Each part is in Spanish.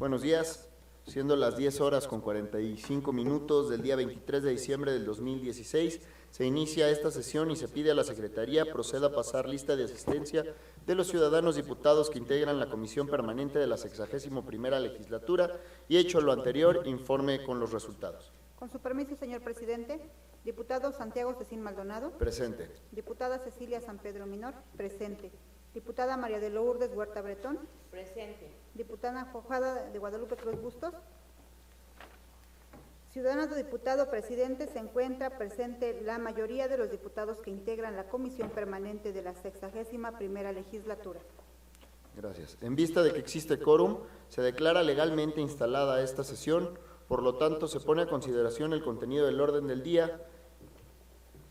Buenos días, siendo las 10:45 del día 23 de diciembre del 2016, se inicia esta sesión y se pide a la Secretaría proceda a pasar lista de asistencia de los ciudadanos diputados que integran la Comisión Permanente de la 61ª Legislatura y, hecho lo anterior, informe con los resultados. Con su permiso, señor presidente. Diputado Santiago Cecín Maldonado. Presente. Diputada Cecilia San Pedro Minor. Presente. Diputada María de Lourdes Huerta Bretón. Presente. Diputada Fojada de Guadalupe Cruz Bustos. Ciudadano diputado presidente, se encuentra presente la mayoría de los diputados que integran la Comisión Permanente de la 61ª Legislatura. Gracias. En vista de que existe quórum, se declara legalmente instalada esta sesión. Por lo tanto, se pone a consideración el contenido del orden del día,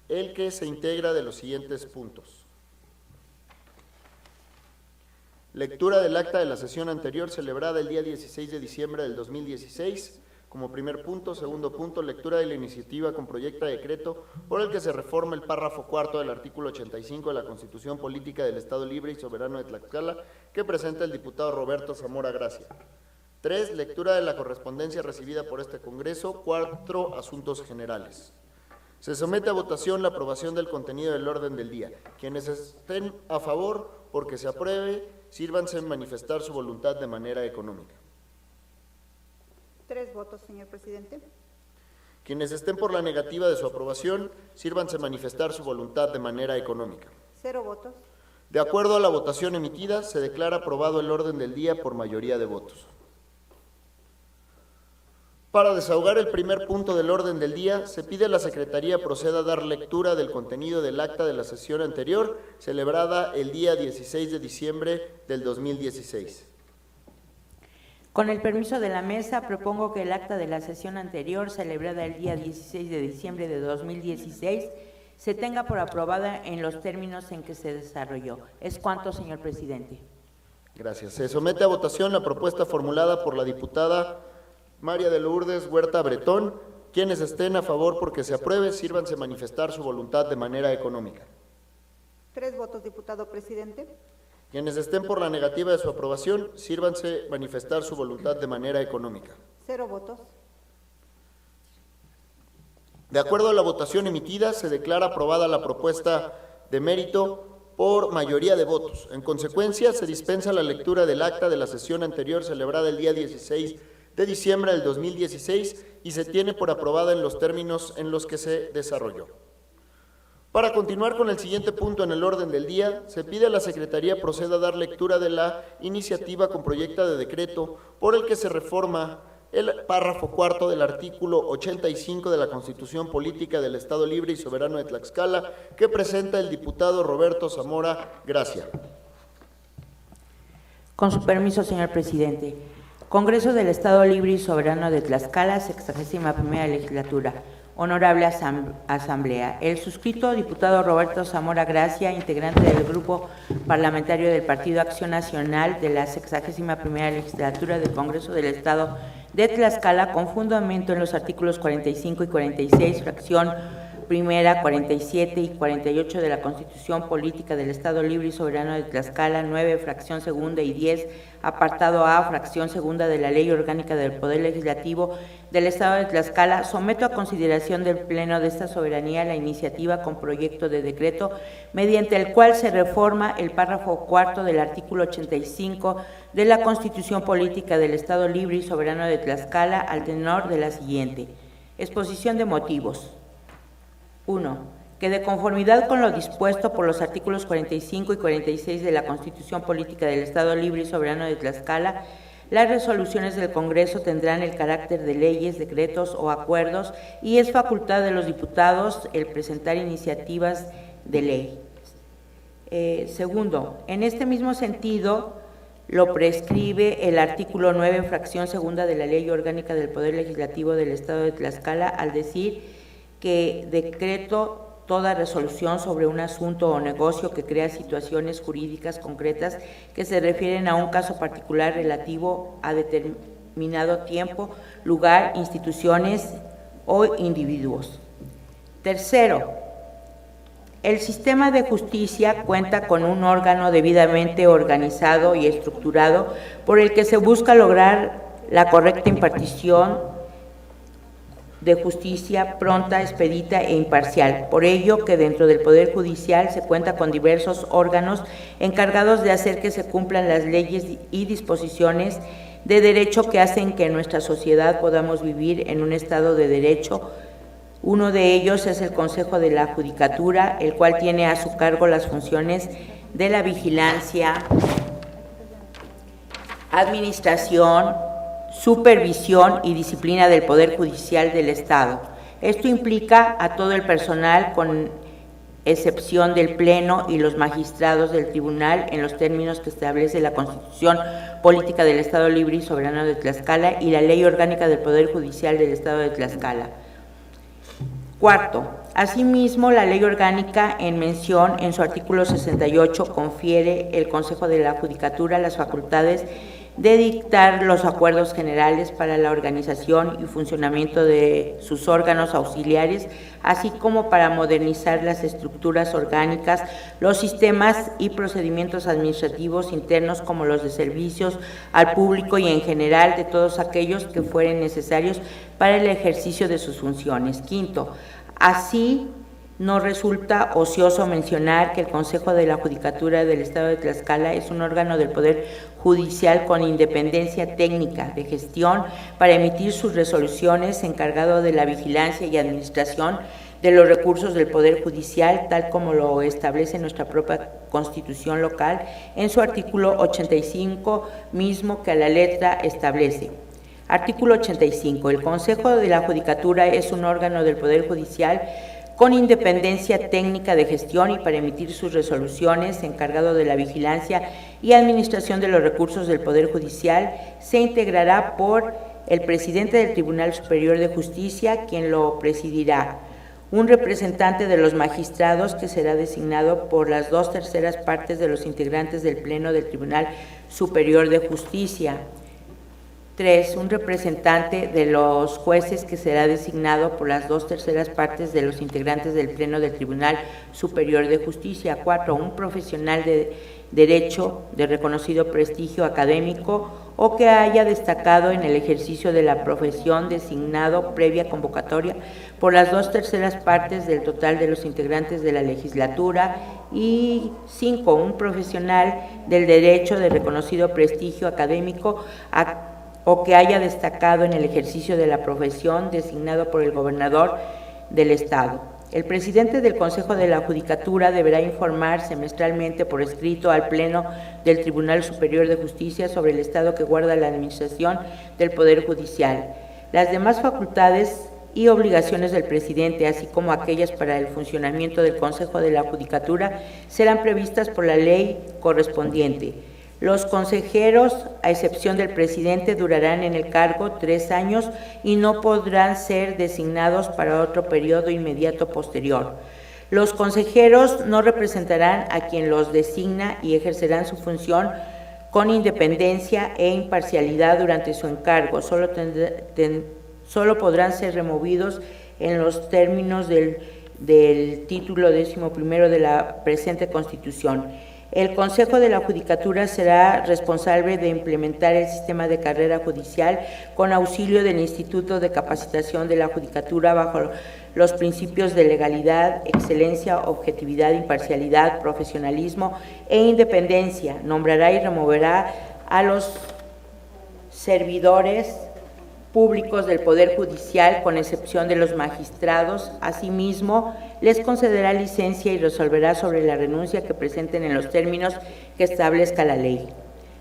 el que se integra de los siguientes puntos. Lectura del acta de la sesión anterior celebrada el día 16 de diciembre del 2016. Como primer punto. Segundo punto, lectura de la iniciativa con proyecto de decreto por el que se reforma el párrafo cuarto del artículo 85 de la Constitución Política del Estado Libre y Soberano de Tlaxcala, que presenta el diputado Roberto Zamora Gracia. 3. Lectura de la correspondencia recibida por este Congreso. 4. Asuntos generales. Se somete a votación la aprobación del contenido del orden del día. Quienes estén a favor porque se apruebe, sírvanse en manifestar su voluntad de manera económica. 3 votos, señor presidente. Quienes estén por la negativa de su aprobación, sírvanse manifestar su voluntad de manera económica. 0 votos. De acuerdo a la votación emitida, se declara aprobado el orden del día por mayoría de votos. Para desahogar el primer punto del orden del día, se pide a la Secretaría proceda a dar lectura del contenido del acta de la sesión anterior, celebrada el día 16 de diciembre del 2016. Con el permiso de la mesa, propongo que el acta de la sesión anterior, celebrada el día 16 de diciembre de 2016, se tenga por aprobada en los términos en que se desarrolló. Es cuanto, señor presidente. Gracias. Se somete a votación la propuesta formulada por la diputada María de Lourdes Huerta Bretón. Quienes estén a favor porque se apruebe, sírvanse manifestar su voluntad de manera económica. 3 votos, diputado presidente. Quienes estén por la negativa de su aprobación, sírvanse manifestar su voluntad de manera económica. 0 votos. De acuerdo a la votación emitida, se declara aprobada la propuesta de mérito por mayoría de votos. En consecuencia, se dispensa la lectura del acta de la sesión anterior celebrada el día 16 de diciembre del 2016 y se tiene por aprobada en los términos en los que se desarrolló. Para continuar con el siguiente punto en el orden del día, se pide a la Secretaría proceda a dar lectura de la iniciativa con proyecto de decreto por el que se reforma el párrafo cuarto del artículo 85 de la Constitución Política del Estado Libre y Soberano de Tlaxcala, que presenta el diputado Roberto Zamora Gracia. Con su permiso, señor presidente. Congreso del Estado Libre y Soberano de Tlaxcala, 61ª Legislatura. Honorable Asamblea, el suscrito diputado Roberto Zamora Gracia, integrante del Grupo Parlamentario del Partido Acción Nacional de la 61ª Legislatura del Congreso del Estado de Tlaxcala, con fundamento en los artículos 45 y 46, fracción primera, 47 y 48 de la Constitución Política del Estado Libre y Soberano de Tlaxcala, 9, fracción segunda y 10, apartado A, fracción segunda de la Ley Orgánica del Poder Legislativo del Estado de Tlaxcala, someto a consideración del Pleno de esta soberanía la iniciativa con proyecto de decreto mediante el cual se reforma el párrafo cuarto del artículo 85 de la Constitución Política del Estado Libre y Soberano de Tlaxcala al tenor de la siguiente. Exposición de motivos. 1. Que de conformidad con lo dispuesto por los artículos 45 y 46 de la Constitución Política del Estado Libre y Soberano de Tlaxcala, las resoluciones del Congreso tendrán el carácter de leyes, decretos o acuerdos y es facultad de los diputados el presentar iniciativas de ley. Segundo, en este mismo sentido lo prescribe el artículo 9, fracción segunda de la Ley Orgánica del Poder Legislativo del Estado de Tlaxcala al decir que decreto toda resolución sobre un asunto o negocio que crea situaciones jurídicas concretas que se refieren a un caso particular relativo a determinado tiempo, lugar, instituciones o individuos. Tercero, el sistema de justicia cuenta con un órgano debidamente organizado y estructurado por el que se busca lograr la correcta impartición de justicia pronta, expedita e imparcial. Por ello que dentro del Poder Judicial se cuenta con diversos órganos encargados de hacer que se cumplan las leyes y disposiciones de derecho que hacen que en nuestra sociedad podamos vivir en un estado de derecho. Uno de ellos es el Consejo de la Judicatura, el cual tiene a su cargo las funciones de la vigilancia, administración, supervisión y disciplina del Poder Judicial del Estado. Esto implica a todo el personal, con excepción del Pleno y los magistrados del Tribunal, en los términos que establece la Constitución Política del Estado Libre y Soberano de Tlaxcala y la Ley Orgánica del Poder Judicial del Estado de Tlaxcala. Cuarto, asimismo, la Ley Orgánica en mención en su artículo 68 confiere el Consejo de la Judicatura las facultades de dictar los acuerdos generales para la organización y funcionamiento de sus órganos auxiliares, así como para modernizar las estructuras orgánicas, los sistemas y procedimientos administrativos internos como los de servicios al público y en general de todos aquellos que fueren necesarios para el ejercicio de sus funciones. Quinto, así no resulta ocioso mencionar que el Consejo de la Judicatura del Estado de Tlaxcala es un órgano del Poder Judicial con independencia técnica de gestión para emitir sus resoluciones, encargado de la vigilancia y administración de los recursos del Poder Judicial, tal como lo establece nuestra propia Constitución local en su artículo 85, mismo que a la letra establece. Artículo 85. El Consejo de la Judicatura es un órgano del Poder Judicial con independencia técnica de gestión y para emitir sus resoluciones, encargado de la vigilancia y administración de los recursos del Poder Judicial, se integrará por el presidente del Tribunal Superior de Justicia, quien lo presidirá, un representante de los magistrados que será designado por las 2/3 partes de los integrantes del Pleno del Tribunal Superior de Justicia. 3. Un representante de los jueces que será designado por las 2/3 partes de los integrantes del Pleno del Tribunal Superior de Justicia. 4. Un profesional de derecho de reconocido prestigio académico o que haya destacado en el ejercicio de la profesión designado previa convocatoria por las 2/3 partes del total de los integrantes de la legislatura. Y 5. Un profesional del derecho de reconocido prestigio académico o que haya destacado en el ejercicio de la profesión designado por el gobernador del Estado. El presidente del Consejo de la Judicatura deberá informar semestralmente por escrito al Pleno del Tribunal Superior de Justicia sobre el estado que guarda la administración del Poder Judicial. Las demás facultades y obligaciones del presidente, así como aquellas para el funcionamiento del Consejo de la Judicatura, serán previstas por la ley correspondiente. Los consejeros, a excepción del presidente, durarán en el cargo 3 años y no podrán ser designados para otro periodo inmediato posterior. Los consejeros no representarán a quien los designa y ejercerán su función con independencia e imparcialidad durante su encargo. Solo podrán ser removidos en los términos del título 11º de la presente Constitución. El Consejo de la Judicatura será responsable de implementar el sistema de carrera judicial con auxilio del Instituto de Capacitación de la Judicatura bajo los principios de legalidad, excelencia, objetividad, imparcialidad, profesionalismo e independencia. Nombrará y removerá a los servidores públicos del Poder Judicial, con excepción de los magistrados. Asimismo, les concederá licencia y resolverá sobre la renuncia que presenten en los términos que establezca la ley.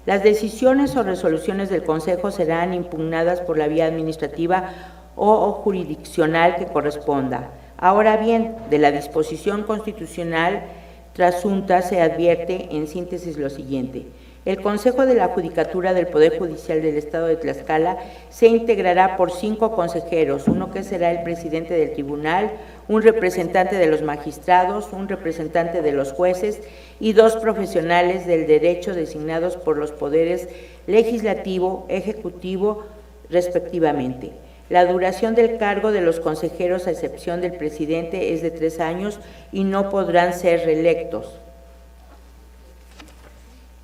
Las decisiones o resoluciones del Consejo serán impugnadas por la vía administrativa o jurisdiccional que corresponda. Ahora bien, de la disposición constitucional trasunta se advierte en síntesis lo siguiente. El Consejo de la Judicatura del Poder Judicial del Estado de Tlaxcala se integrará por 5 consejeros, uno que será el presidente del tribunal, un representante de los magistrados, un representante de los jueces y 2 profesionales del derecho designados por los poderes legislativo, ejecutivo, respectivamente. La duración del cargo de los consejeros, a excepción del presidente, es de 3 años y no podrán ser reelectos.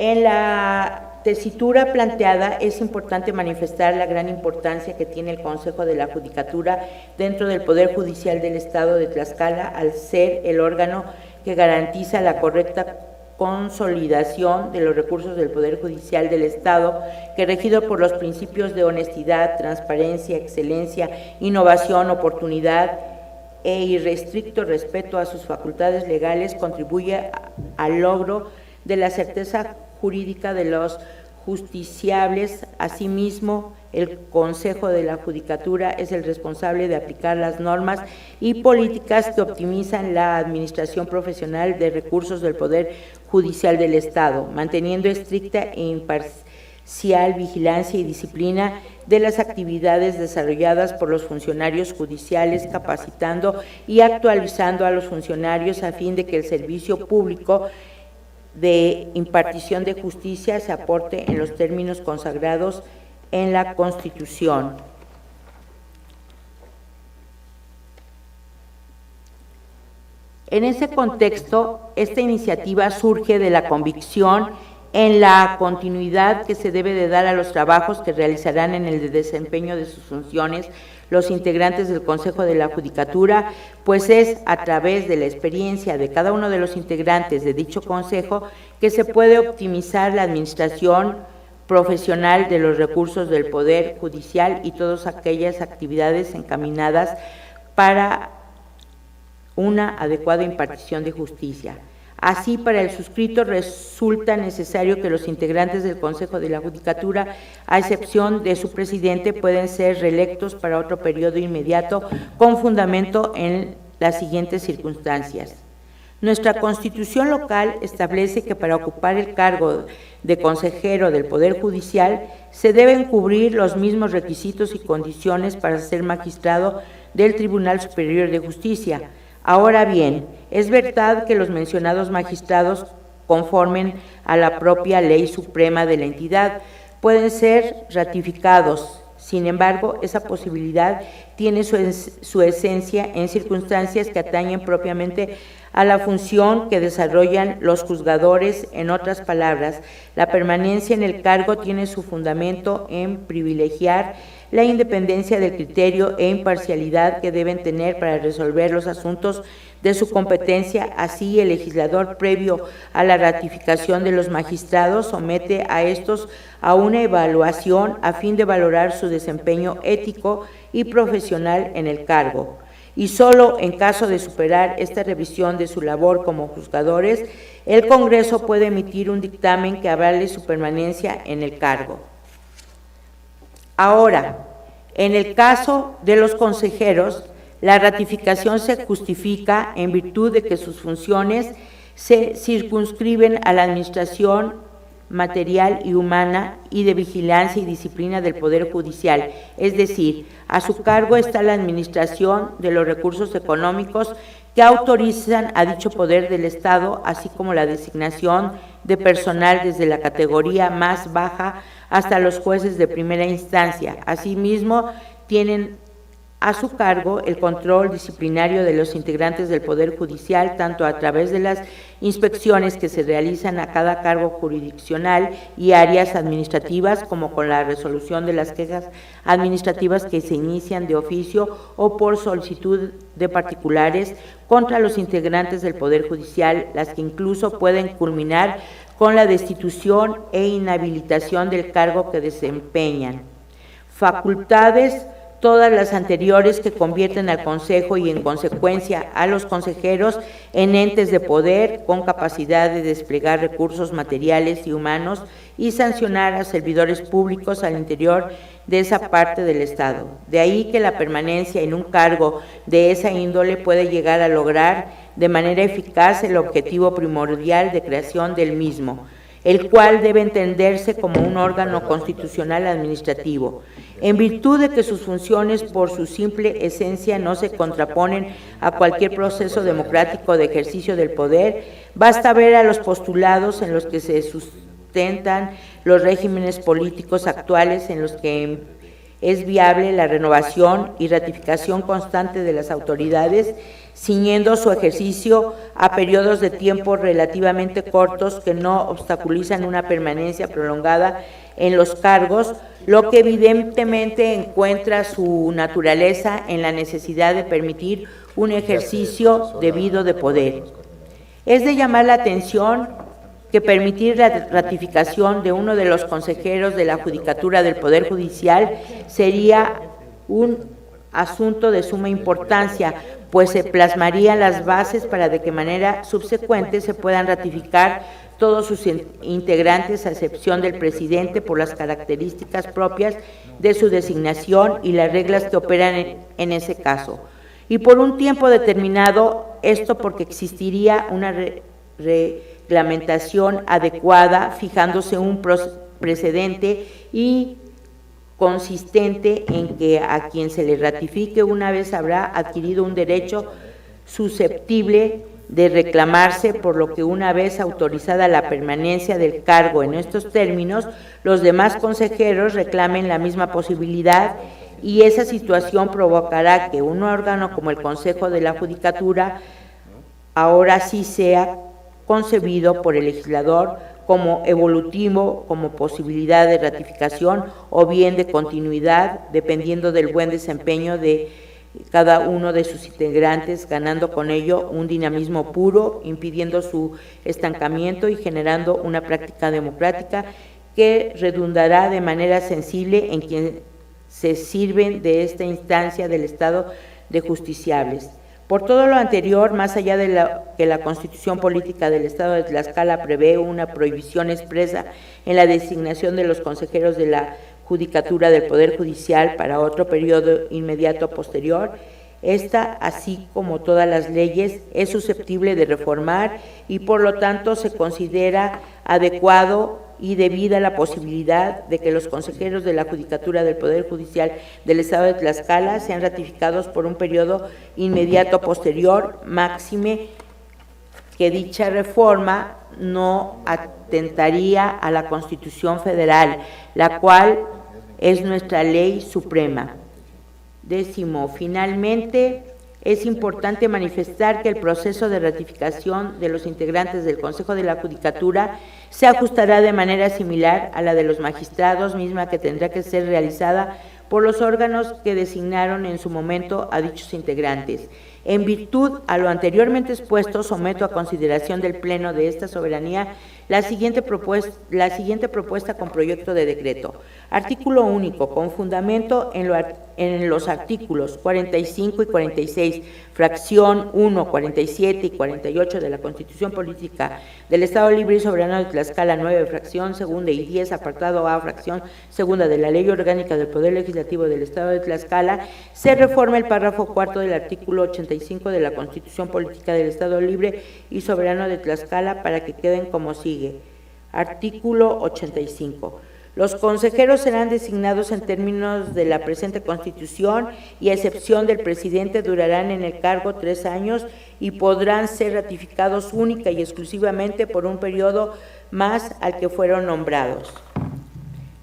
En la tesitura planteada es importante manifestar la gran importancia que tiene el Consejo de la Judicatura dentro del Poder Judicial del Estado de Tlaxcala, al ser el órgano que garantiza la correcta consolidación de los recursos del Poder Judicial del Estado, que regido por los principios de honestidad, transparencia, excelencia, innovación, oportunidad e irrestricto respeto a sus facultades legales, contribuye al logro de la certeza jurídica de los justiciables. Asimismo, el Consejo de la Judicatura es el responsable de aplicar las normas y políticas que optimizan la administración profesional de recursos del Poder Judicial del Estado, manteniendo estricta e imparcial vigilancia y disciplina de las actividades desarrolladas por los funcionarios judiciales, capacitando y actualizando a los funcionarios a fin de que el servicio público de impartición de justicia se aporte en los términos consagrados en la Constitución. En ese contexto, esta iniciativa surge de la convicción en la continuidad que se debe de dar a los trabajos que realizarán en el desempeño de sus funciones los integrantes del Consejo de la Judicatura, pues es a través de la experiencia de cada uno de los integrantes de dicho Consejo que se puede optimizar la administración profesional de los recursos del Poder Judicial y todas aquellas actividades encaminadas para una adecuada impartición de justicia. Así, para el suscrito resulta necesario que los integrantes del Consejo de la Judicatura, a excepción de su presidente, pueden ser reelectos para otro periodo inmediato con fundamento en las siguientes circunstancias. Nuestra Constitución local establece que para ocupar el cargo de consejero del Poder Judicial se deben cubrir los mismos requisitos y condiciones para ser magistrado del Tribunal Superior de Justicia. Ahora bien, es verdad que los mencionados magistrados conformen a la propia ley suprema de la entidad pueden ser ratificados. Sin embargo, esa posibilidad tiene su esencia en circunstancias que atañen propiamente a la función que desarrollan los juzgadores. En otras palabras, la permanencia en el cargo tiene su fundamento en privilegiar la independencia del criterio e imparcialidad que deben tener para resolver los asuntos de su competencia. Así, el legislador, previo a la ratificación de los magistrados, somete a estos a una evaluación a fin de valorar su desempeño ético y profesional en el cargo. Y solo en caso de superar esta revisión de su labor como juzgadores, el Congreso puede emitir un dictamen que avale su permanencia en el cargo. Ahora, en el caso de los consejeros, la ratificación se justifica en virtud de que sus funciones se circunscriben a la administración material y humana y de vigilancia y disciplina del Poder Judicial, es decir, a su cargo está la administración de los recursos económicos que autorizan a dicho poder del Estado, así como la designación de personal desde la categoría más baja hasta los jueces de primera instancia. Asimismo, tienen a su cargo el control disciplinario de los integrantes del Poder Judicial, tanto a través de las inspecciones que se realizan a cada cargo jurisdiccional y áreas administrativas, como con la resolución de las quejas administrativas que se inician de oficio o por solicitud de particulares contra los integrantes del Poder Judicial, las que incluso pueden culminar con la destitución e inhabilitación del cargo que desempeñan. Facultades todas las anteriores que convierten al Consejo y en consecuencia a los consejeros en entes de poder con capacidad de desplegar recursos materiales y humanos y sancionar a servidores públicos al interior de esa parte del Estado. De ahí que la permanencia en un cargo de esa índole puede llegar a lograr de manera eficaz el objetivo primordial de creación del mismo, el cual debe entenderse como un órgano constitucional administrativo, en virtud de que sus funciones por su simple esencia no se contraponen a cualquier proceso democrático de ejercicio del poder. Basta ver a los postulados en los que se sustentan los regímenes políticos actuales en los que es viable la renovación y ratificación constante de las autoridades, ciñendo su ejercicio a periodos de tiempo relativamente cortos que no obstaculizan una permanencia prolongada en los cargos, lo que evidentemente encuentra su naturaleza en la necesidad de permitir un ejercicio debido de poder. Es de llamar la atención que permitir la ratificación de uno de los consejeros de la Judicatura del Poder Judicial sería un asunto de suma importancia, pues se plasmarían las bases para de que manera subsecuente se puedan ratificar todos sus integrantes, a excepción del presidente, por las características propias de su designación y las reglas que operan en ese caso. Y por un tiempo determinado, esto porque existiría una reglamentación adecuada, fijándose un precedente y consistente en que a quien se le ratifique una vez habrá adquirido un derecho susceptible de reclamarse, por lo que una vez autorizada la permanencia del cargo en estos términos, los demás consejeros reclamen la misma posibilidad, y esa situación provocará que un órgano como el Consejo de la Judicatura ahora sí sea concebido por el legislador como evolutivo, como posibilidad de ratificación o bien de continuidad, dependiendo del buen desempeño de cada uno de sus integrantes, ganando con ello un dinamismo puro, impidiendo su estancamiento y generando una práctica democrática que redundará de manera sensible en quien se sirven de esta instancia del Estado de justiciables. Por todo lo anterior, más allá de que la Constitución Política del Estado de Tlaxcala prevé una prohibición expresa en la designación de los consejeros de la Judicatura del Poder Judicial para otro periodo inmediato posterior, esta, así como todas las leyes, es susceptible de reformar y por lo tanto se considera adecuado y debida la posibilidad de que los consejeros de la Judicatura del Poder Judicial del Estado de Tlaxcala sean ratificados por un periodo inmediato posterior, máxime que dicha reforma no atentaría a la Constitución Federal, la cual es nuestra ley suprema. 10. Finalmente, es importante manifestar que el proceso de ratificación de los integrantes del Consejo de la Judicatura se ajustará de manera similar a la de los magistrados, misma que tendrá que ser realizada por los órganos que designaron en su momento a dichos integrantes. En virtud a lo anteriormente expuesto, someto a consideración del Pleno de esta soberanía la siguiente propuesta con proyecto de decreto. Artículo único, con fundamento en los artículos 45 y 46, fracción 1, 47 y 48 de la Constitución Política del Estado Libre y Soberano de Tlaxcala, 9, fracción segunda y 10, apartado A, fracción segunda de la Ley Orgánica del Poder Legislativo del Estado de Tlaxcala, se reforma el párrafo cuarto del artículo 85 de la Constitución Política del Estado Libre y Soberano de Tlaxcala para que queden como sigue. Artículo 85. Los consejeros serán designados en términos de la presente Constitución y a excepción del presidente durarán en el cargo 3 años y podrán ser ratificados única y exclusivamente por un periodo más al que fueron nombrados,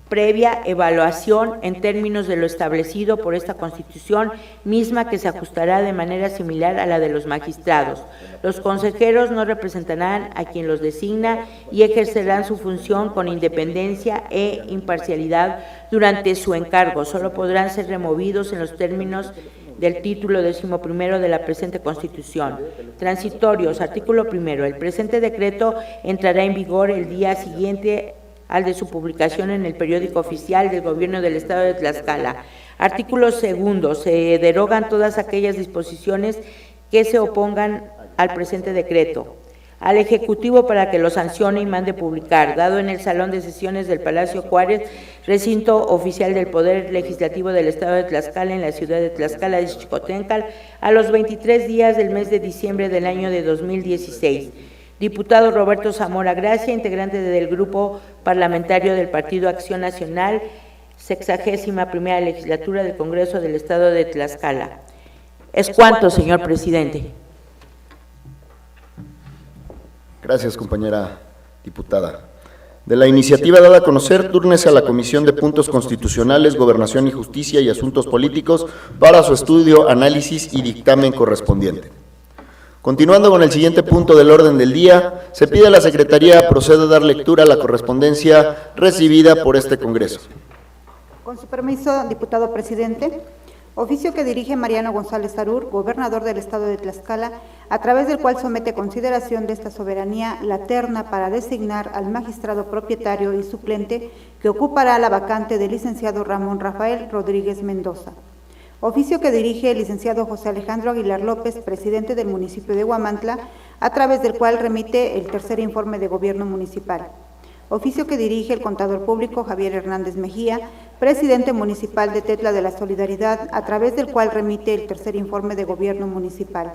previa evaluación en términos de lo establecido por esta Constitución, misma que se ajustará de manera similar a la de los magistrados. Los consejeros no representarán a quien los designa y ejercerán su función con independencia e imparcialidad durante su encargo. Solo podrán ser removidos en los términos del título 11º de la presente Constitución. Transitorios. Artículo 1. El presente decreto entrará en vigor el día siguiente al de su publicación en el periódico oficial del Gobierno del Estado de Tlaxcala. Artículo 2. Se derogan todas aquellas disposiciones que se opongan al presente decreto. Al Ejecutivo para que lo sancione y mande publicar, dado en el Salón de Sesiones del Palacio Juárez, recinto oficial del Poder Legislativo del Estado de Tlaxcala en la ciudad de Tlaxcala de Xicoténcal, a los 23 días del mes de diciembre del año de 2016. Diputado Roberto Zamora Gracia, integrante del Grupo Parlamentario del Partido Acción Nacional, 61ª Legislatura del Congreso del Estado de Tlaxcala. Es cuanto, señor presidente. Gracias, compañera diputada. De la iniciativa dada a conocer, túrnese a la Comisión de Puntos Constitucionales, Gobernación y Justicia y Asuntos Políticos para su estudio, análisis y dictamen correspondiente. Continuando con el siguiente punto del orden del día, se pide a la Secretaría proceda a dar lectura a la correspondencia recibida por este Congreso. Con su permiso, diputado presidente. Oficio que dirige Mariano González Arur, gobernador del estado de Tlaxcala, a través del cual somete a consideración de esta soberanía la terna para designar al magistrado propietario y suplente que ocupará la vacante del licenciado Ramón Rafael Rodríguez Mendoza. Oficio que dirige el licenciado José Alejandro Aguilar López, presidente del municipio de Huamantla, a través del cual remite el tercer informe de gobierno municipal. Oficio que dirige el contador público Javier Hernández Mejía, presidente municipal de Tetla de la Solidaridad, a través del cual remite el tercer informe de gobierno municipal.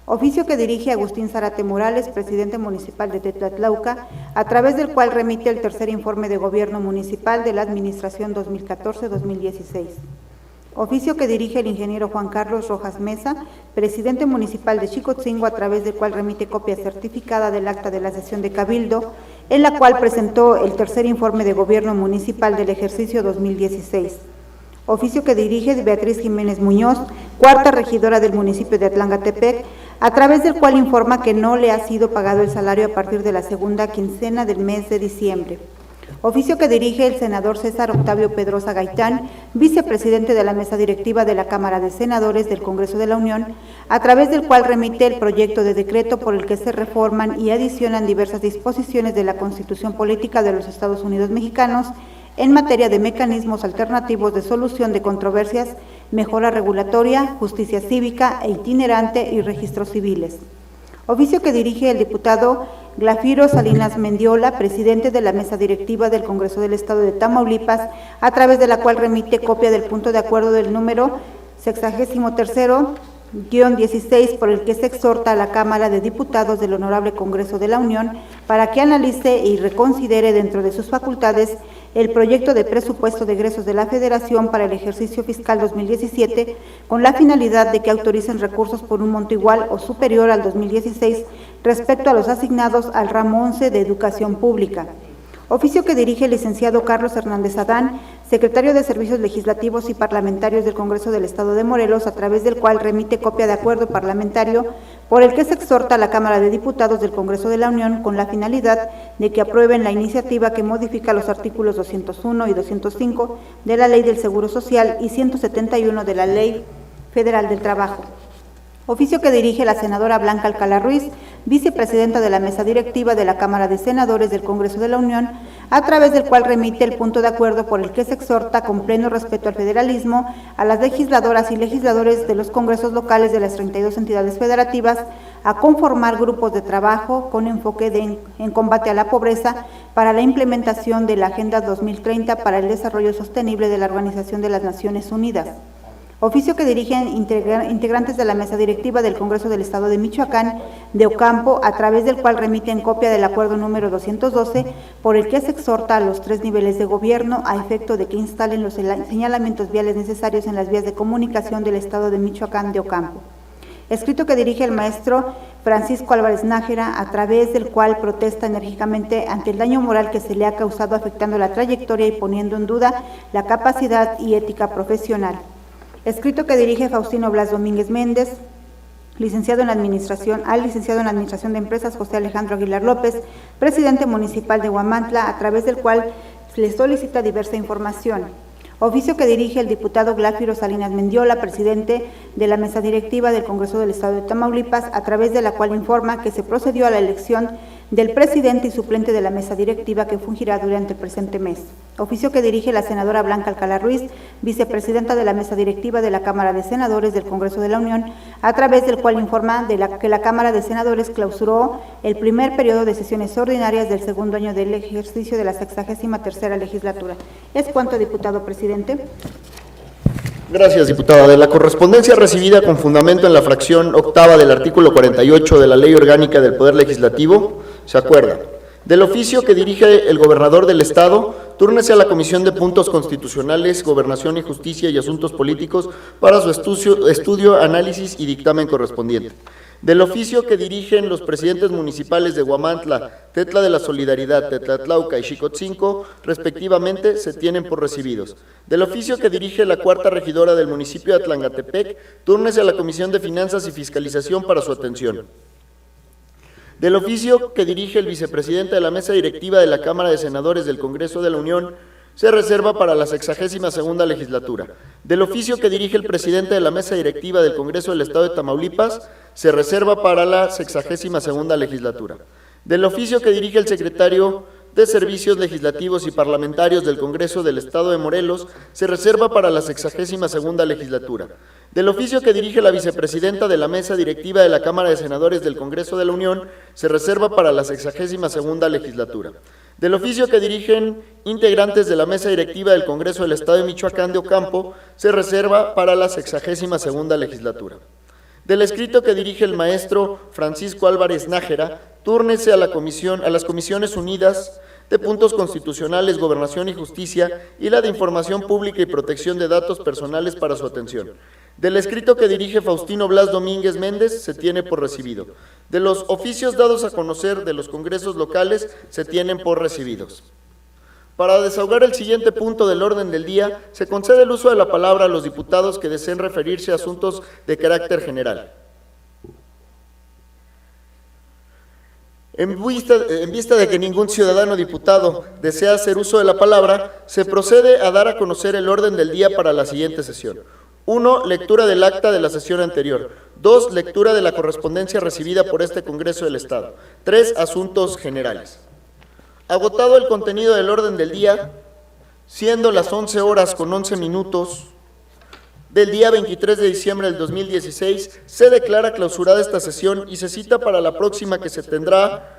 Oficio que dirige Agustín Zárate Morales, presidente municipal de Tetlatlauca, a través del cual remite el tercer informe de gobierno municipal de la administración 2014-2016. Oficio que dirige el ingeniero Juan Carlos Rojas Mesa, presidente municipal de Xicotzingo, a través del cual remite copia certificada del acta de la sesión de Cabildo, en la cual presentó el tercer informe de gobierno municipal del ejercicio 2016. Oficio que dirige Beatriz Jiménez Muñoz, cuarta regidora del municipio de Atlangatepec, a través del cual informa que no le ha sido pagado el salario a partir de la segunda quincena del mes de diciembre. Oficio que dirige el senador César Octavio Pedrosa Gaitán, vicepresidente de la mesa directiva de la Cámara de Senadores del Congreso de la Unión, a través del cual remite el proyecto de decreto por el que se reforman y adicionan diversas disposiciones de la Constitución Política de los Estados Unidos Mexicanos en materia de mecanismos alternativos de solución de controversias, mejora regulatoria, justicia cívica e itinerante y registros civiles. Oficio que dirige el diputado Glafiro Salinas Mendiola, presidente de la mesa directiva del Congreso del Estado de Tamaulipas, a través de la cual remite copia del punto de acuerdo del número 63-16, por el que se exhorta a la Cámara de Diputados del Honorable Congreso de la Unión para que analice y reconsidere dentro de sus facultades el proyecto de presupuesto de egresos de la Federación para el ejercicio fiscal 2017, con la finalidad de que autoricen recursos por un monto igual o superior al 2016 respecto a los asignados al ramo 11 de Educación Pública. Oficio que dirige el licenciado Carlos Hernández Adán, secretario de Servicios Legislativos y Parlamentarios del Congreso del Estado de Morelos, a través del cual remite copia de acuerdo parlamentario por el que se exhorta a la Cámara de Diputados del Congreso de la Unión con la finalidad de que aprueben la iniciativa que modifica los artículos 201 y 205 de la Ley del Seguro Social y 171 de la Ley Federal del Trabajo. Oficio que dirige la senadora Blanca Alcalá Ruiz, vicepresidenta de la mesa directiva de la Cámara de Senadores del Congreso de la Unión, a través del cual remite el punto de acuerdo por el que se exhorta con pleno respeto al federalismo a las legisladoras y legisladores de los congresos locales de las 32 entidades federativas a conformar grupos de trabajo con enfoque en combate a la pobreza para la implementación de la Agenda 2030 para el Desarrollo Sostenible de la Organización de las Naciones Unidas. Oficio que dirigen integrantes de la mesa directiva del Congreso del Estado de Michoacán, de Ocampo, a través del cual remiten copia del acuerdo número 212, por el que se exhorta a los 3 niveles de gobierno a efecto de que instalen los señalamientos viales necesarios en las vías de comunicación del Estado de Michoacán de Ocampo. Escrito que dirige el maestro Francisco Álvarez Nájera, a través del cual protesta enérgicamente ante el daño moral que se le ha causado afectando la trayectoria y poniendo en duda la capacidad y ética profesional. Escrito que dirige Faustino Blas Domínguez Méndez, licenciado en Administración de Empresas José Alejandro Aguilar López, presidente municipal de Huamantla, a través del cual le solicita diversa información. Oficio que dirige el diputado Glafiro Salinas Mendiola, presidente de la mesa directiva del Congreso del Estado de Tamaulipas, a través de la cual informa que se procedió a la elección del presidente y suplente de la mesa directiva que fungirá durante el presente mes. Oficio que dirige la senadora Blanca Alcalá Ruiz, vicepresidenta de la mesa directiva de la Cámara de Senadores del Congreso de la Unión, a través del cual informa que la Cámara de Senadores clausuró el primer periodo de sesiones ordinarias del segundo año del ejercicio de la 63ª legislatura. Es cuanto, diputado presidente. Gracias, diputada. De la correspondencia recibida con fundamento en la fracción octava del artículo 48 de la Ley Orgánica del Poder Legislativo, se acuerda Del oficio que dirige el gobernador del Estado, túrnese a la Comisión de Puntos Constitucionales, Gobernación y Justicia y Asuntos Políticos para su estudio, análisis y dictamen correspondiente. Del oficio que dirigen los presidentes municipales de Huamantla, Tetla de la Solidaridad, Tetlatlauca y Xicotzinco, respectivamente, se tienen por recibidos. Del oficio que dirige la cuarta regidora del municipio de Atlangatepec, túrnese a la Comisión de Finanzas y Fiscalización para su atención. Del oficio que dirige el vicepresidente de la Mesa Directiva de la Cámara de Senadores del Congreso de la Unión, se reserva para la 62ª legislatura. Del oficio que dirige el presidente de la Mesa Directiva del Congreso del Estado de Tamaulipas, se reserva para la 62ª legislatura. Del oficio que dirige el secretario de Servicios Legislativos y Parlamentarios del Congreso del Estado de Morelos, se reserva para la 62ª legislatura. Del oficio que dirige la vicepresidenta de la Mesa Directiva de la Cámara de Senadores del Congreso de la Unión, se reserva para la 62ª legislatura. Del oficio que dirigen integrantes de la Mesa Directiva del Congreso del Estado de Michoacán de Ocampo, se reserva para la 62ª legislatura. Del escrito que dirige el maestro Francisco Álvarez Nájera, túrnese a las Comisiones Unidas de Puntos Constitucionales, Gobernación y Justicia y la de Información Pública y Protección de Datos Personales para su atención. Del escrito que dirige Faustino Blas Domínguez Méndez, se tiene por recibido. De los oficios dados a conocer de los congresos locales, se tienen por recibidos. Para desahogar el siguiente punto del orden del día, se concede el uso de la palabra a los diputados que deseen referirse a asuntos de carácter general. En vista de que ningún ciudadano diputado desea hacer uso de la palabra, se procede a dar a conocer el orden del día para la siguiente sesión. 1. Lectura del acta de la sesión anterior. 2. Lectura de la correspondencia recibida por este Congreso del Estado. 3. Asuntos generales. Agotado el contenido del orden del día, siendo las 11:11 del día 23 de diciembre del 2016, se declara clausurada esta sesión y se cita para la próxima, que se tendrá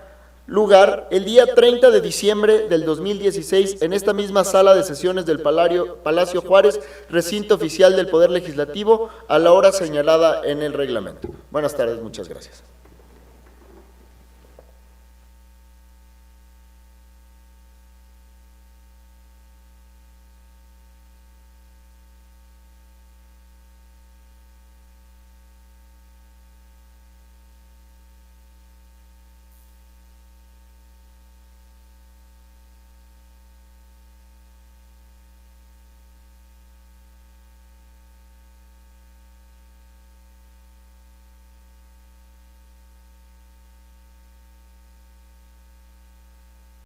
lugar el día 30 de diciembre del 2016 en esta misma sala de sesiones del Palacio Juárez, recinto oficial del Poder Legislativo, a la hora señalada en el reglamento. Buenas tardes, muchas gracias.